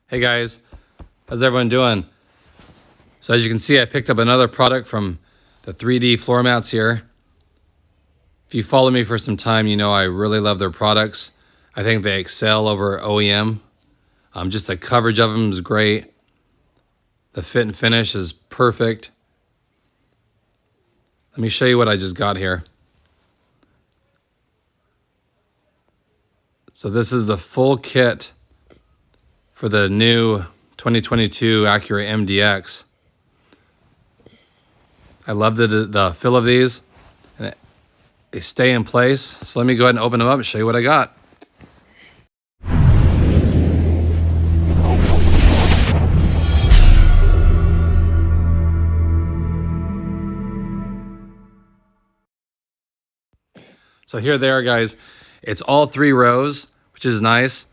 Hey guys, how's everyone doing? So as you can see, I picked up another product from the 3D floor mats here. If you follow me for some time, you know I really love their products. I think they excel over OEM. Just the coverage of them is great. The fit and finish is perfect. Let me show you what I just got here. So this is the full kit for the new 2022 Acura MDX. I love the feel of these, and they stay in place. So let me go ahead and open them up and show you what I got. So here they are, guys. It's all 3 rows, which is nice.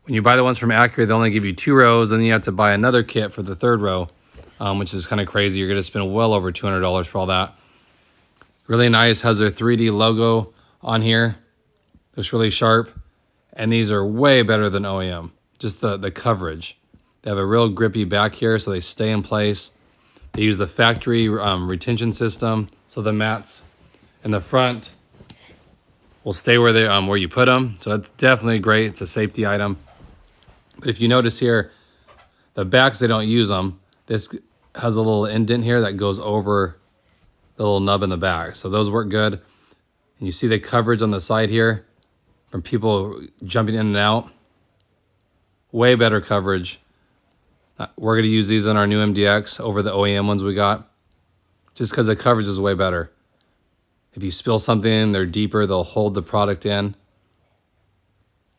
When you buy the ones from Acura, they only give you 2 rows, and then you have to buy another kit for the 3rd row, which is kind of crazy. You're going to spend well over $200 for all that. Really nice. Has their 3D logo on here. Looks really sharp. And these are way better than OEM. Just the coverage. They have a real grippy back here, so they stay in place. They use the factory retention system, so the mats in the front will stay where you put them. So that's definitely great. It's a safety item. But if you notice here, the backs, they don't use them. This has a little indent here that goes over the little nub in the back. So those work good. And you see the coverage on the side here from people jumping in and out. Way better coverage. We're going to use these in our new MDX over the OEM ones we got, just because the coverage is way better. If you spill something, they're deeper, they'll hold the product in.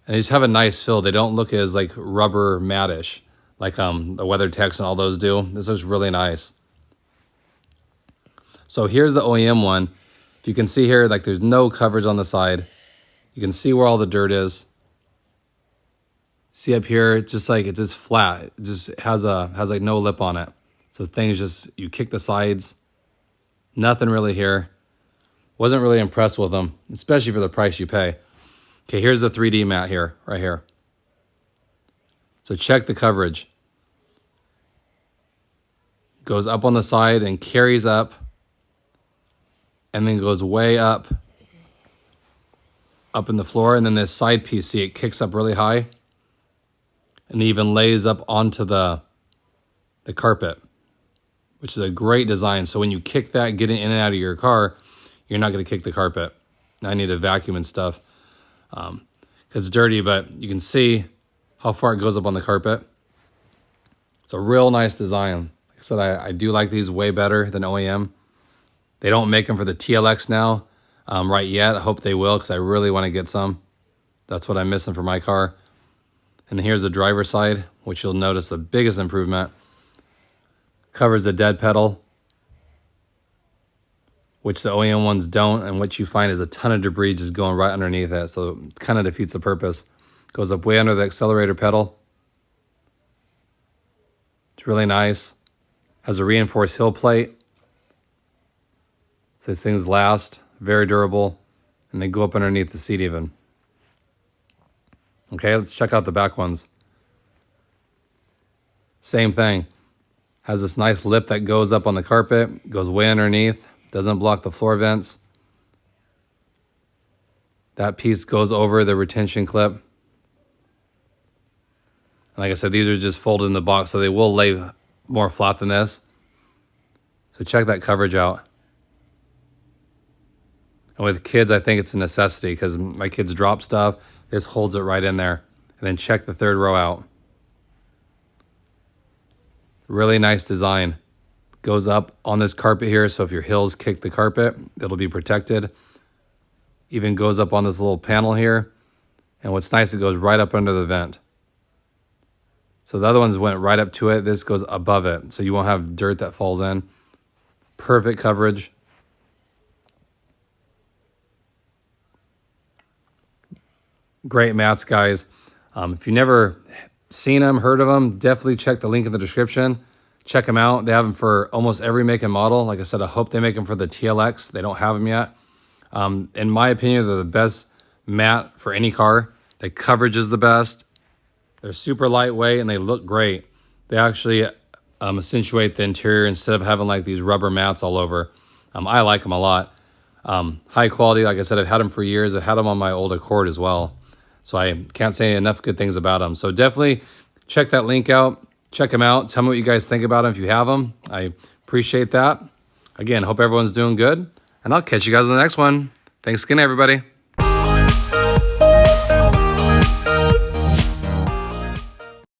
And they just have a nice feel. They don't look as like rubber mattish like the WeatherTechs and all those do. This looks really nice. So here's the OEM one. If you can see here, like there's no coverage on the side. You can see where all the dirt is. See up here, it's just flat. It just has like no lip on it. So things just, you kick the sides. Nothing really here. Wasn't really impressed with them, especially for the price you pay. Okay, here's the 3D mat here, right here. So check the coverage. Goes up on the side and carries up, and then goes way up in the floor. And then this side piece, see, it kicks up really high and even lays up onto the carpet, which is a great design. So when you kick that, getting in and out of your car, you're not going to kick the carpet. I need to vacuum and stuff because it's dirty, but you can see how far it goes up on the carpet. It's a real nice design. Like I said, I do like these way better than OEM. They don't make them for the TLX now right yet. I hope they will because I really want to get some. That's what I'm missing for my car. And then here's the driver's side, which you'll notice the biggest improvement. Covers the dead pedal, which the OEM ones don't, and what you find is a ton of debris just going right underneath it, so it kind of defeats the purpose. Goes up way under the accelerator pedal. It's really nice. Has a reinforced heel plate, so these things last, very durable, and they go up underneath the seat even. Okay, let's check out the back ones. Same thing. Has this nice lip that goes up on the carpet, goes way underneath. Doesn't block the floor vents. That piece goes over the retention clip. And like I said, these are just folded in the box, so they will lay more flat than this. So check that coverage out. And with kids, I think it's a necessity because my kids drop stuff. This holds it right in there. And then check the 3rd row out. Really nice design. Goes up on this carpet here, so if your heels kick the carpet, it'll be protected. Even goes up on this little panel here. And what's nice, it goes right up under the vent. So the other ones went right up to it. This goes above it, so you won't have dirt that falls in. Perfect coverage. Great mats, guys. If you've never seen them, heard of them, definitely check the link in the description. Check them out. They have them for almost every make and model. Like I said, I hope they make them for the TLX. They don't have them yet. In my opinion, they're the best mat for any car. The coverage is the best. They're super lightweight and they look great. They actually accentuate the interior instead of having like these rubber mats all over. I like them a lot. High quality, like I said, I've had them for years. I've had them on my old Accord as well. So I can't say enough good things about them. So definitely check that link out. Check them out. Tell me what you guys think about them if you have them. I appreciate that. Again, hope everyone's doing good. And I'll catch you guys on the next one. Thanks again, everybody.